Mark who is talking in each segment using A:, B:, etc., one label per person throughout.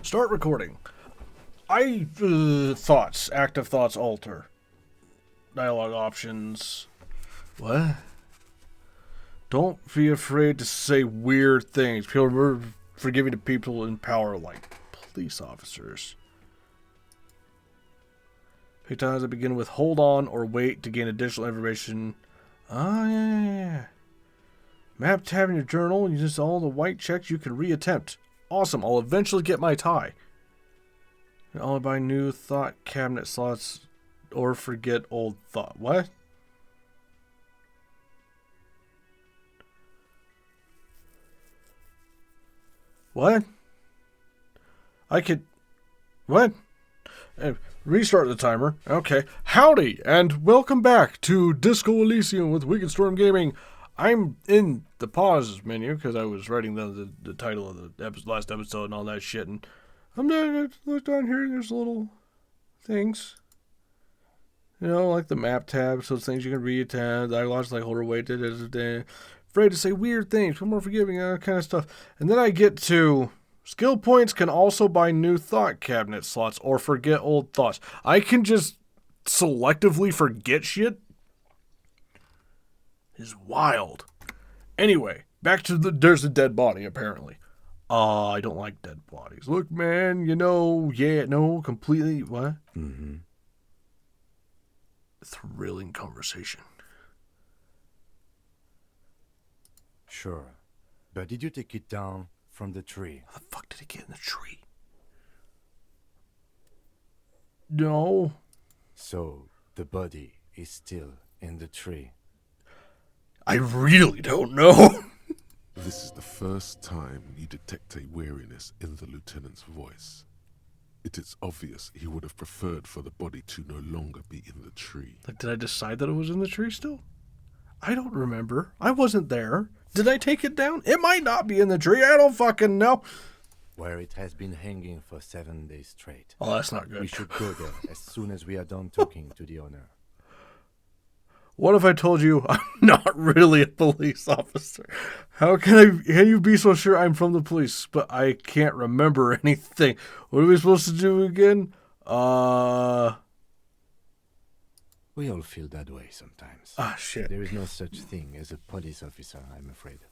A: Start recording. Thoughts. Active thoughts alter. Dialogue options. What? Don't be afraid to say weird things. People are forgiving to people in power like police officers. Pick times that begin with hold on or wait to gain additional information. Yeah. Map tab in your journal. Use all the white checks you can reattempt. Awesome. I'll eventually get my tie. And only buy new thought cabinet slots or forget old thought. What? What? I could... What? Restart the timer. Okay. Howdy, and welcome back to Disco Elysium with Wickedstorm Gaming. I'm in the pause menu because I was writing down the title of the last episode and all that shit. And I'm gonna look down here. There's little things, you know, like the map tab, so things you can read. Dialogues like hold or wait. Afraid to say weird things. Feel more forgiving. Kind of stuff. And then I get to skill points. Can also buy new thought cabinet slots or forget old thoughts. I can just selectively forget shit. Is wild. Anyway, back to there's a dead body, apparently. I don't like dead bodies. Look, man, completely, what?
B: Mm-hmm.
A: Thrilling conversation.
B: Sure. But did you take it down from the tree?
A: How the fuck did it get in the tree? No.
B: So, the body is still in the tree.
A: I really don't know.
C: This is the first time you detect a weariness in the lieutenant's voice. It is obvious he would have preferred for the body to no longer be in the tree.
A: Like, did I decide that it was in the tree still? I don't remember. I wasn't there. Did I take it down? It might not be in the tree. I don't fucking know.
B: Where it has been hanging for 7 days straight.
A: Oh, that's not good.
B: We should go there as soon as we are done talking to the owner.
A: What if I told you I'm not really a police officer? How can you be so sure I'm from the police, but I can't remember anything? What are we supposed to do again?
B: We all feel that way sometimes.
A: Shit.
B: There is no such thing as a police officer, I'm afraid.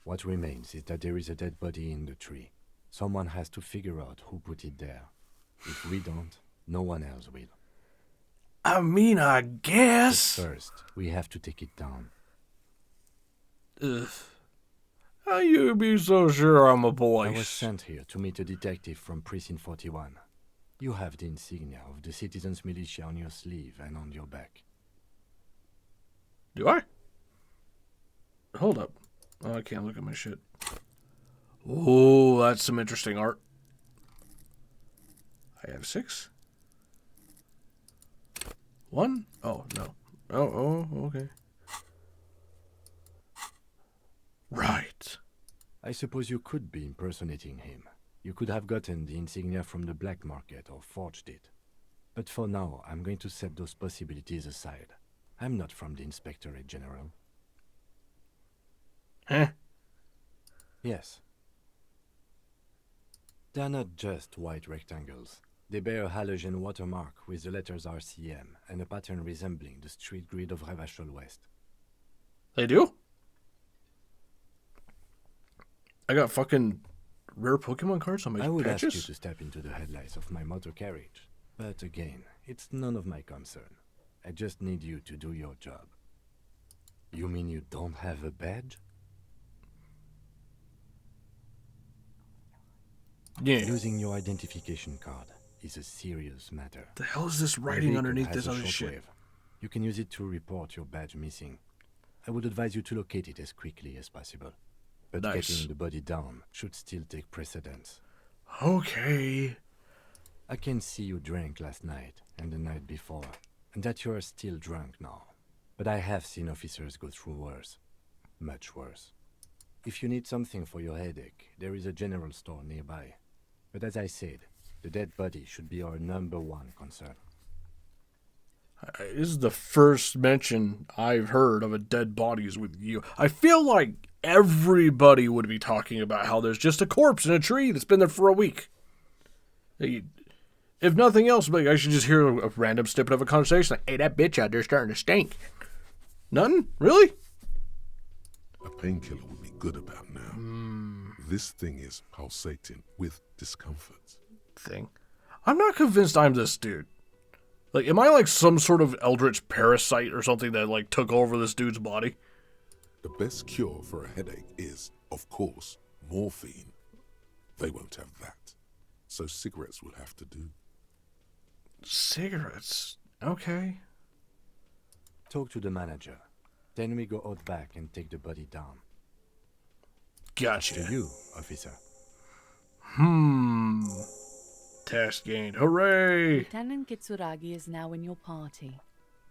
B: What remains is that there is a dead body in the tree. Someone has to figure out who put it there. If we don't, no one else will.
A: I mean, I guess.
B: But first, we have to take it down.
A: Ugh. How you be so sure I'm a police?
B: I was sent here to meet a detective from Precinct 41. You have the insignia of the Citizens Militia on your sleeve and on your back.
A: Do I? Hold up. Oh, I can't look at my shit. Oh, that's some interesting art. I have 6. 1? Oh, no. Oh, okay. Right.
B: I suppose you could be impersonating him. You could have gotten the insignia from the black market or forged it. But for now, I'm going to set those possibilities aside. I'm not from the Inspectorate General.
A: Huh?
B: Yes. They're not just white rectangles. They bear a halogen watermark with the letters RCM and a pattern resembling the street grid of Revachol West.
A: They do? I got fucking rare Pokemon cards on my
B: I would
A: patches?
B: ask you to step into the headlights of my motor carriage. But again, it's none of my concern. I just need you to do your job. You mean you don't have a badge?
A: Yeah.
B: Losing your identification card is a serious matter.
A: The hell is this
B: My
A: writing
B: vehicle
A: underneath
B: has
A: this
B: a
A: other shit?
B: shortwave. You can use it to report your badge missing. I would advise you to locate it as quickly as possible. But
A: Nice.
B: getting the body down should still take precedence.
A: Okay.
B: I can see you drank last night and the night before, and that you are still drunk now. But I have seen officers go through worse. Much worse. If you need something for your headache, there is a general store nearby. But as I said, the dead body should be our #1 concern.
A: This is the first mention I've heard of a dead bodies with you. I feel like everybody would be talking about how there's just a corpse in a tree that's been there for a week. Hey, if nothing else, like, I should just hear a random snippet of a conversation like, hey, that bitch out there starting to stink. Nothing? Really?
C: A painkiller would be good about now. This thing is pulsating with discomfort.
A: Thing. I'm not convinced I'm this dude. Like, am I like some sort of eldritch parasite or something that like took over this dude's body?
C: The best cure for a headache is, of course, morphine. They won't have that. So cigarettes will have to do.
A: Cigarettes? Okay.
B: Talk to the manager. Then we go out back and take the body down.
A: Gotcha.
B: To you, officer.
A: Task gained. Hooray!
D: Lieutenant Kitsuragi is now in your party.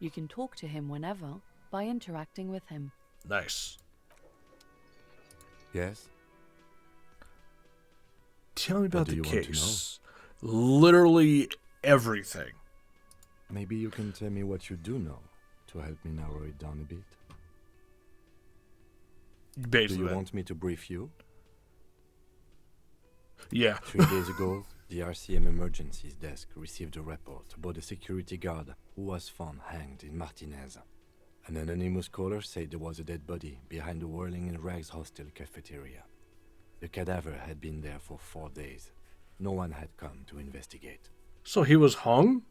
D: You can talk to him whenever by interacting with him.
A: Nice.
B: Yes?
A: Tell me about
B: do
A: the
B: you want to
A: case. Literally everything.
B: Maybe you can tell me what you do know to help me narrow it down a bit.
A: Basically.
B: Do you
A: that.
B: want me to brief you?
A: Yeah.
B: 3 days ago, the RCM Emergencies Desk received a report about a security guard who was found hanged in Martinez. An anonymous caller said there was a dead body behind the Whirling in Rags hostel cafeteria. The cadaver had been there for 4 days. No one had come to investigate.
A: So he was hung?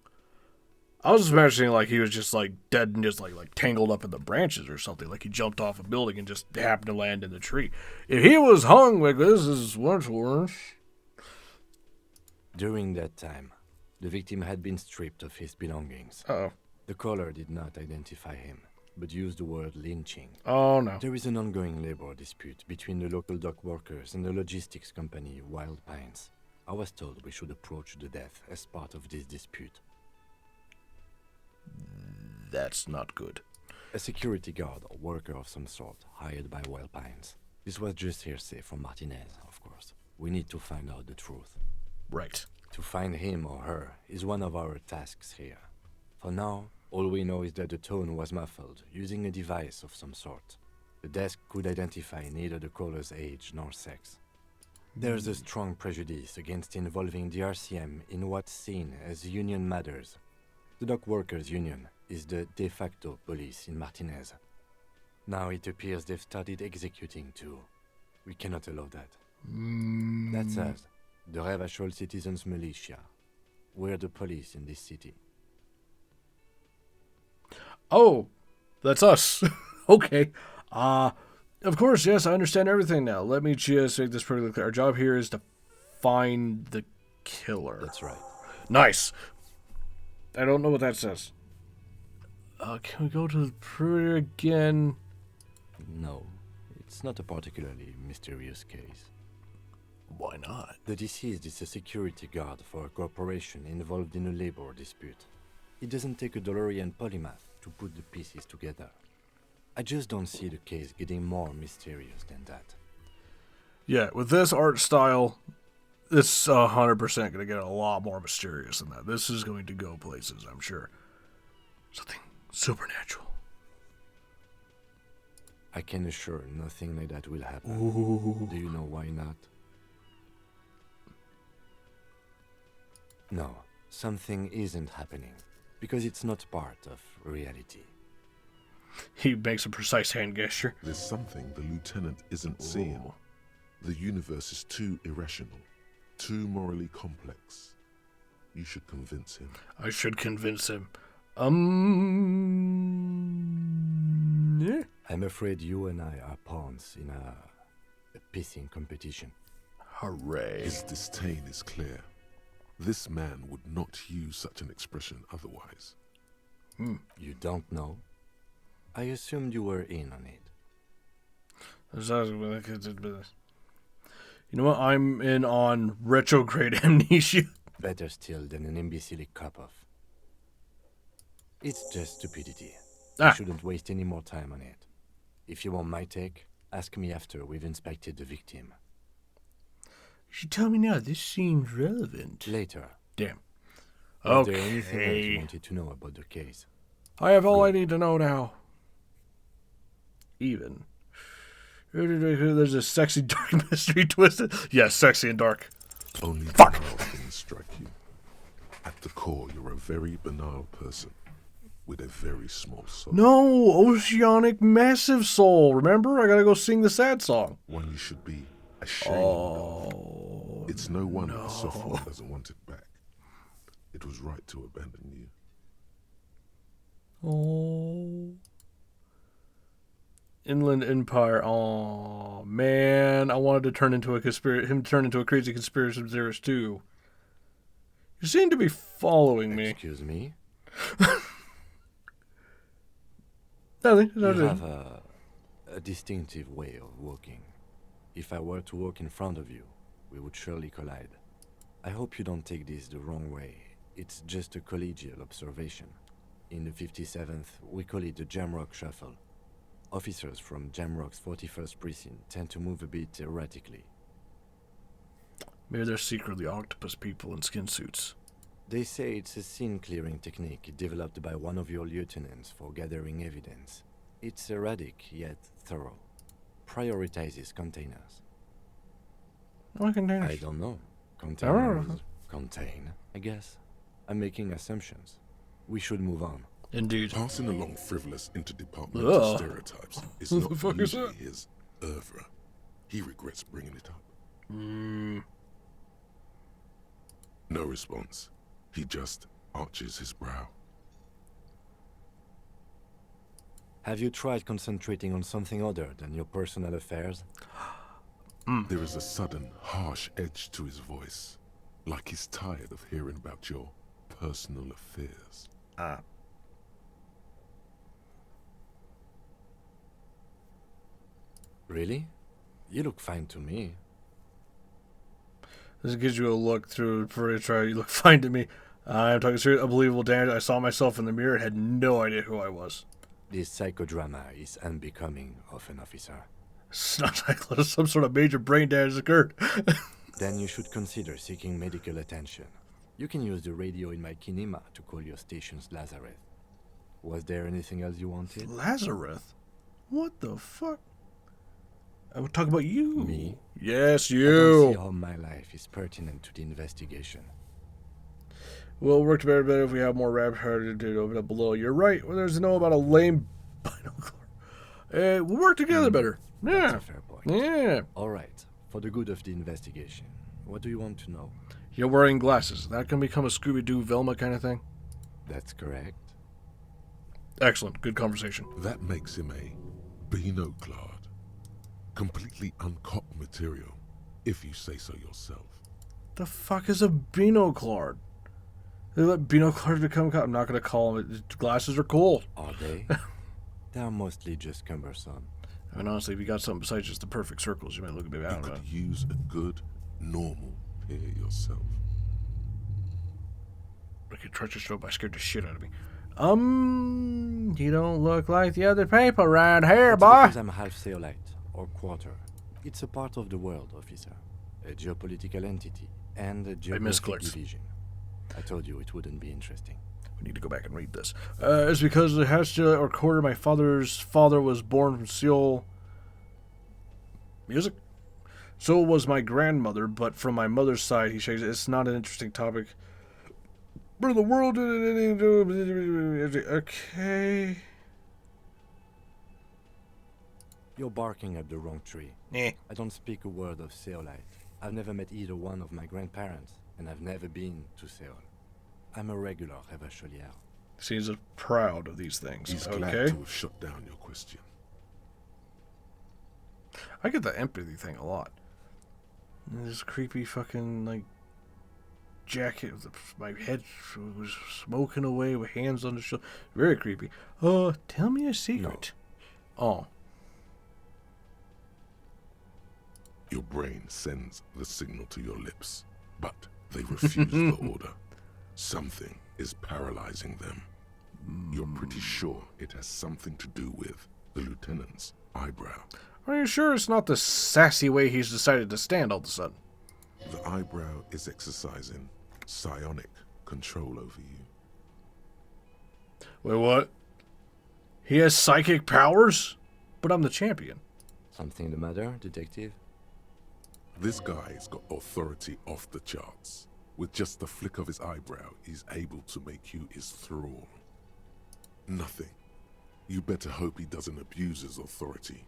A: I was just imagining like he was just like dead and just like tangled up in the branches or something. Like he jumped off a building and just happened to land in the tree. If he was hung, like this is much worse.
B: During that time, the victim had been stripped of his belongings.
A: Uh-oh.
B: The caller did not identify him, but used the word lynching.
A: Oh no.
B: There is an ongoing labor dispute between the local dock workers and the logistics company Wild Pines. I was told we should approach the death as part of this dispute.
A: That's not good.
B: A security guard or worker of some sort hired by Wild Pines. This was just hearsay from Martinez, of course. We need to find out the truth.
A: Right.
B: To find him or her is one of our tasks here. For now, all we know is that the tone was muffled, using a device of some sort. The desk could identify neither the caller's age nor sex. There's a strong prejudice against involving the RCM in what's seen as union matters. The Dock Workers Union is the de facto police in Martinez. Now it appears they've started executing too. We cannot allow that. That's us, the Revachol Citizens Militia. We're the police in this city.
A: Oh, that's us. Okay. Of course, yes, I understand everything now. Let me just make this perfectly clear. Our job here is to find the killer.
B: That's right.
A: Nice. I don't know what that says. Can we go to the printer again?
B: No, it's not a particularly mysterious case.
A: Why not?
B: The deceased is a security guard for a corporation involved in a labor dispute. It doesn't take a DeLorean polymath to put the pieces together. I just don't see the case getting more mysterious than that.
A: Yeah, with this art style, it's 100% going to get a lot more mysterious than that. This is going to go places, I'm sure. Something supernatural.
B: I can assure nothing like that will happen.
A: Ooh.
B: Do you know why not? No, something isn't happening, because it's not part of reality.
A: He makes a precise hand gesture.
C: There's something the lieutenant isn't seeing.
A: Ooh.
C: The universe is too irrational, too morally complex. You should convince him.
A: I should convince him. Yeah.
B: I'm afraid you and I are pawns in a pissing competition.
A: Hooray.
C: His disdain is clear. This man would not use such an expression otherwise.
B: You don't know? I assumed you were in on it.
A: You know what? I'm in on retrograde amnesia.
B: Better still than an imbecilic cop-off. It's just stupidity.
A: Ah.
B: We shouldn't waste any more time on it. If you want my take, ask me after we've inspected the victim.
A: You should tell me now. This seems relevant.
B: Later.
A: Damn.
B: Was there anything else you
A: Okay.
B: wanted to know about the case?
A: I have all I need to know now. Even. There's a sexy dark mystery twisted. Yes, sexy and dark.
C: Only
A: Fuck.
C: banal things strike you. At the core, you're a very banal person with a very small soul.
A: No, oceanic massive soul. Remember? I gotta go sing the sad song.
C: One you should be ashamed of.
A: Oh,
C: It's no wonder the soft one doesn't want it back. It was right to abandon you.
A: oh. Inland Empire. Oh man, I wanted to turn into a crazy conspiracy theorist too. You seem to be following me.
B: Excuse me?
A: Nothing.
B: You
A: Nothing.
B: have a distinctive way of walking. If I were to walk in front of you, we would surely collide. I hope you don't take this the wrong way. It's just a collegial observation. In the 57th, we call it the Jamrock Shuffle. Officers from Jamrock's 41st Precinct tend to move a bit erratically.
A: Maybe they're secretly octopus people in skin suits.
B: They say it's a scene-clearing technique developed by one of your lieutenants for gathering evidence. It's erratic, yet thorough. Prioritizes containers.
A: What containers?
B: I don't know. Containers contain, I guess. I'm making assumptions. We should move on.
A: Indeed.
C: Passing along frivolous interdepartmental
A: Ugh.
C: stereotypes is
A: What
C: not
A: the fuck is
C: usually
A: that?
C: his oeuvre. He regrets bringing it up. No response. He just arches his brow.
B: Have you tried concentrating on something other than your personal affairs?
C: There is a sudden, harsh edge to his voice, like he's tired of hearing about your personal affairs.
B: Really? You look fine to me.
A: This gives you a look through before you try. You look fine to me. I'm talking serious. Unbelievable damage. I saw myself in the mirror and had no idea who I was.
B: This psychodrama is unbecoming of an officer.
A: It's not like some sort of major brain damage occurred.
B: Then you should consider seeking medical attention. You can use the radio in my kinema to call your station's Lazareth. Was there anything else you wanted?
A: Lazarus? What the fuck? I would talk about you.
B: Me?
A: Yes,
B: I don't
A: you.
B: see how my life is pertinent to the investigation.
A: We'll work together better if we have more rap-hearted to open up below. You're right. Well, there's no about a lame binocular. We'll work together better.
B: That's
A: Yeah.
B: a fair point.
A: Yeah.
B: All right. For the good of the investigation, what do you want to know?
A: You're wearing glasses. That can become a Scooby-Doo Velma kind of thing.
B: That's correct.
A: Excellent. Good conversation.
C: That makes him a binoclard. Completely uncopped material, if you say so yourself.
A: The fuck is a binoclard? They let binoclars become... I'm not going to call them... Glasses are cool.
B: Are they? They are mostly just cumbersome.
A: I mean, honestly, if you got something besides just the perfect circles, you might look a bit
C: You
A: out of it.
C: could use a good, normal pair yourself.
A: I could trust your stroke. I scared the shit out of me. You don't look like the other people around here,
B: It's
A: boy.
B: because I'm half Seolite, or quarter. It's a part of the world, officer. A geopolitical entity, and a geographic
A: clerks.
B: division. I told you it wouldn't be interesting.
A: We need to go back and read this. It's because the Hastila or quarter my father's father was born from Seoul. Music? So was my grandmother, but from my mother's side, he shakes it. It's not an interesting topic. Where in the world did it... Okay.
B: You're barking up the wrong tree.
A: Eh.
B: I don't speak a word of Seolite. I've never met either one of my grandparents, and I've never been to Seoul. I'm a regular Revacholier.
A: Seems proud of these things.
C: He's glad
A: Okay.
C: to have shut down your question.
A: I get the empathy thing a lot. And this creepy fucking, like, jacket with my head was smoking away with hands on the shoulder. Very creepy. Tell me a secret. Oh.
C: Your brain sends the signal to your lips, but they refuse the order. Something is paralyzing them. You're pretty sure it has something to do with the lieutenant's eyebrow.
A: Are you sure it's not the sassy way he's decided to stand all of a sudden?
C: The eyebrow is exercising psionic control over you.
A: Wait, what? He has psychic powers? But I'm the champion.
B: Something the matter, detective?
C: This guy's got authority off the charts. With just the flick of his eyebrow, he's able to make you his thrall. Nothing. You better hope he doesn't abuse his authority.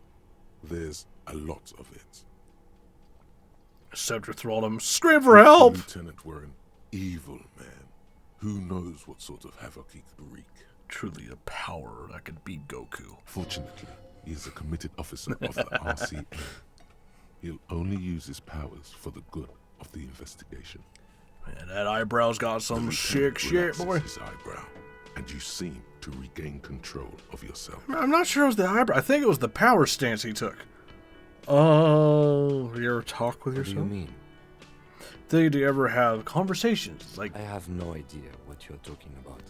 C: There's a lot of it.
A: Scepter thraldom. Scream for help!
C: Lieutenant were an evil man. Who knows what sort of havoc he could wreak.
A: Truly a power that could beat Goku.
C: Fortunately, he is a committed officer of the RCA. He'll only use his powers for the good of the investigation.
A: Man, that eyebrow's got some sick shit,
C: Relaxes
A: boy.
C: his eyebrow, and you seem to regain control of yourself.
A: I'm not sure it was the eyebrow. I think it was the power stance he took. Oh, you ever talk with
B: What do
A: yourself?
B: you mean?
A: Do you ever have conversations? Like,
B: I have no idea what you're talking about.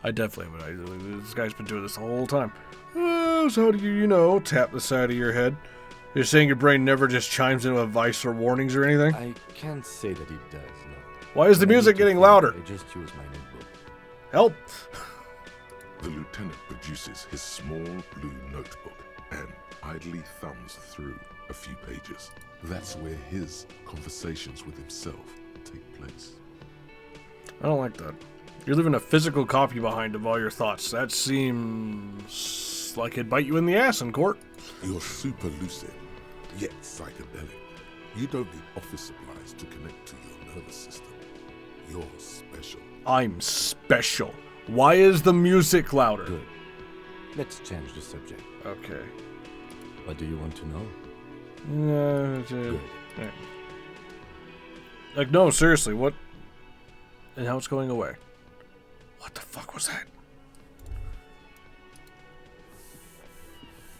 A: I definitely haven't. This guy's been doing this the whole time. Oh, so how do you, tap the side of your head? You're saying your brain never just chimes in with advice or warnings or anything?
B: I can't say that it does, no.
A: Why is the
B: When I
A: music
B: need to
A: getting
B: think,
A: louder?
B: I just use my notebook.
A: Help!
C: The lieutenant produces his small blue notebook and idly thumbs through a few pages. That's where his conversations with himself take place.
A: I don't like that. You're leaving a physical copy behind of all your thoughts. That seems like it'd bite you in the ass in court.
C: You're super lucid, yet psychedelic. You don't need office supplies to connect to your nervous system. You're special.
A: I'm special. Why is the music louder?
B: Good. Let's change the subject.
A: Okay.
B: What do you want to know?
A: Good. Like, no, seriously, what? And how it's going away. What the fuck was that?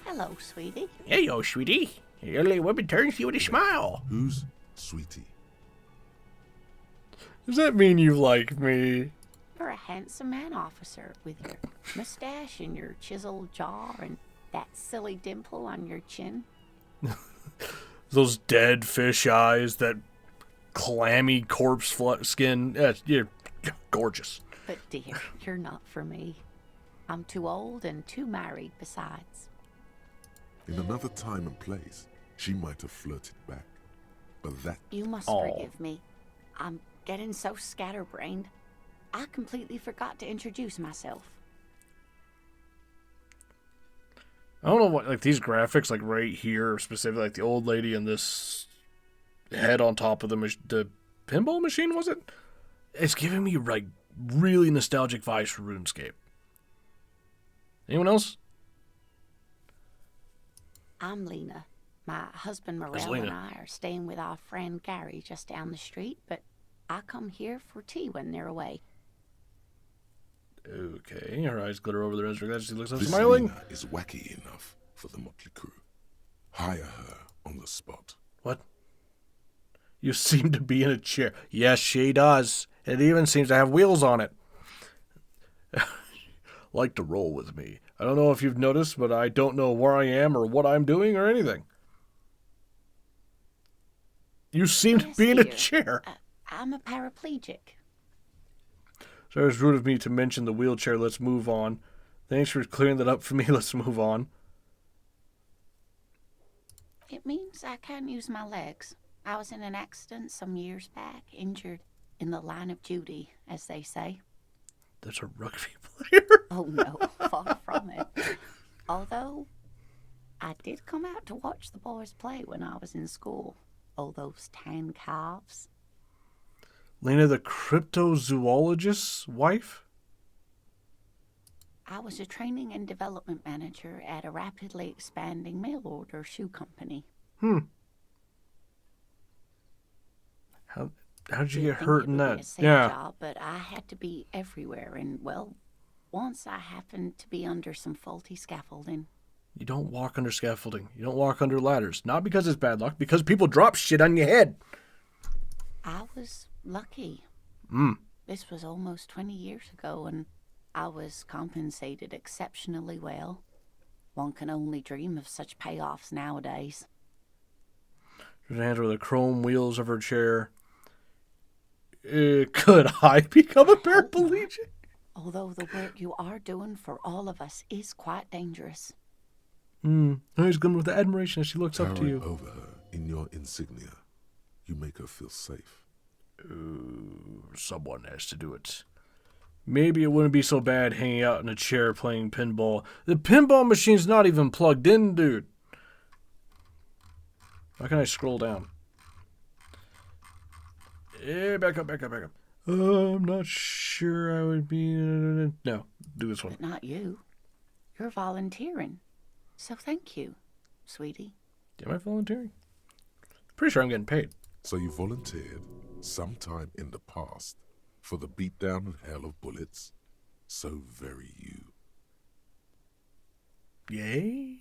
E: Hello, sweetie.
A: Hey, yo, sweetie. Your little woman turns to you with a smile.
C: Who's Sweetie?
A: Does that mean you like me?
E: You're a handsome man, officer, with your mustache and your chiseled jaw and that silly dimple on your chin.
A: Those dead fish eyes, that clammy corpse skin. Yeah, you're gorgeous.
E: But dear, you're not for me. I'm too old and too married besides.
C: In another time and place, she might have flirted back. But that
E: You must forgive me. I'm getting so scatterbrained. I completely forgot to introduce myself.
A: I don't know what, like, these graphics, like, right here, specifically, like, the old lady and this head on top of the pinball machine, was it? It's giving me, like, really nostalgic vibes for RuneScape. Anyone else?
E: I'm Lena. My husband
A: Where's
E: Morel and
A: Lena?
E: I are staying with our friend Gary just down the street, but I come here for tea when they're away.
A: Okay, her eyes glitter over the register as she looks up,
C: this
A: smiling.
C: Lena is wacky enough for the motley crew. Hire her on the spot.
A: What? You seem to be in a chair. Yes, she does. It even seems to have wheels on it. Like to roll with me. I don't know if you've noticed, but I don't know where I am or what I'm doing or anything. You seem to
E: Yes,
A: be in a
E: dear.
A: chair.
E: I'm a paraplegic.
A: So it was rude of me to mention the wheelchair. Let's move on. Thanks for clearing that up for me. Let's move on.
E: It means I can't use my legs. I was in an accident some years back, injured in the line of duty, as they say.
A: That's a rugby player.
E: Oh no, far from it. Although, I did come out to watch the boys play when I was in school. Oh, those tan calves.
A: Lena, the cryptozoologist's wife?
E: I was a training and development manager at a rapidly expanding mail order shoe company.
A: How did you
E: You'd
A: get
E: think
A: hurt
E: it
A: in
E: would be
A: that?
E: a safe
A: Yeah.
E: job, but I had to be everywhere, and well, once I happened to be under some faulty scaffolding.
A: You don't walk under scaffolding. You don't walk under ladders. Not because it's bad luck, because people drop shit on your head.
E: I was lucky.
A: Mm.
E: This was almost 20 years ago, and I was compensated exceptionally well. One can only dream of such payoffs nowadays.
A: Her hands over the chrome wheels of her chair. Could I become a paraplegic?
E: Although the work you are doing for all of us is quite dangerous.
A: He's good with the admiration as she looks up to
C: Towering
A: you.
C: over her In your insignia, you make her feel safe.
A: Someone has to do it. Maybe it wouldn't be so bad hanging out in a chair playing pinball. The pinball machine's not even plugged in, dude. How can I scroll down? Back up. I'm not sure I would be... No, do this one.
E: But not you. You're volunteering. So thank you, sweetie.
A: Am I volunteering? Pretty sure I'm getting paid.
C: So you volunteered sometime in the past for the beatdown and hell of bullets. So very you.
A: Yay?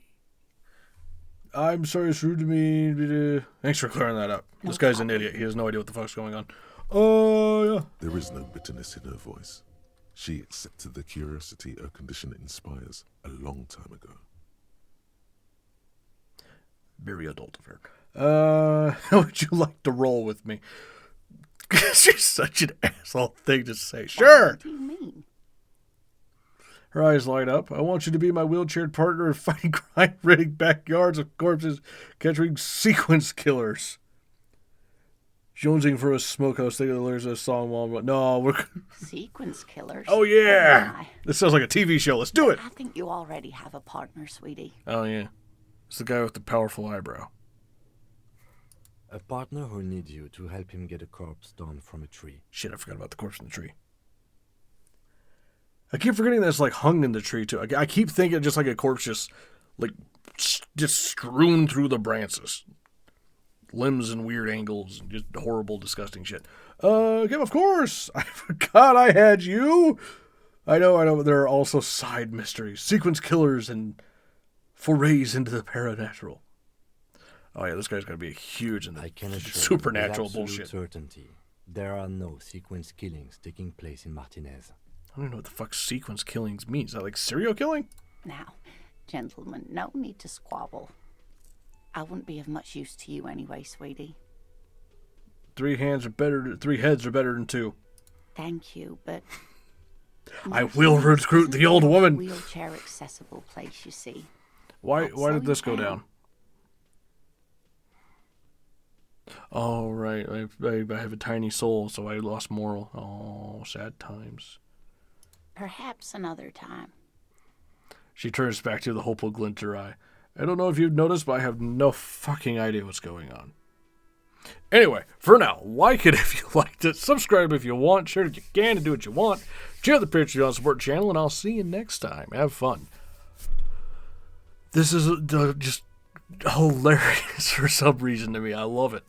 A: I'm sorry it's rude to me. Thanks for clearing that up. This guy's an idiot. He has no idea what the fuck's going on. Oh, yeah.
C: There is no bitterness in her voice. She accepted the curiosity her condition inspires a long time ago.
A: Very adult of her. How would you like to roll with me? She's such an asshole thing to say. Sure.
E: What do you mean?
A: Her eyes light up. I want you to be my wheelchaired partner in fighting crime-ridden backyards of corpses, catching sequence killers. Jonesing for a smokehouse, thinking there's a song while no, we're...
E: Sequence killers?
A: Oh, yeah.
E: Oh, my.
A: This sounds like a TV show. Let's do it.
E: I think you already have a partner, sweetie.
A: Oh, yeah. It's the guy with the powerful eyebrow.
B: A partner who'll need you to help him get a corpse down from a tree.
A: Shit, I forgot about the corpse in the tree. I keep forgetting that it's like hung in the tree too. I keep thinking just like a corpse just strewn through the branches. Limbs and weird angles and just horrible, disgusting shit. Okay, of course. I forgot I had you. I know, but there are also side mysteries, sequence killers, and forays into the paranatural. Oh yeah, this guy's gonna be huge in the
B: I can assure
A: supernatural
B: you with
A: bullshit.
B: absolute certainty, there are no sequence killings taking place in Martinez.
A: I don't even know what the fuck sequence killings means. Is that like serial killing?
E: Now, gentlemen, no need to squabble. I wouldn't be of much use to you anyway, sweetie.
A: 3 heads are better than 2.
E: Thank you, but...
A: I will recruit the old woman.
E: Wheelchair accessible place, you see.
A: Why
E: That's
A: did this
E: so
A: go
E: you
A: down? Oh, right. I have a tiny soul, so I lost moral. Oh, sad times.
E: Perhaps another time.
A: She turns back to the hopeful glint in her eye. I don't know if you've noticed, but I have no fucking idea what's going on. Anyway, for now, like it if you liked it, subscribe if you want, share it if you can, and do what you want. Share the picture if you want to support the channel, and I'll see you next time. Have fun. This is just hilarious for some reason to me. I love it.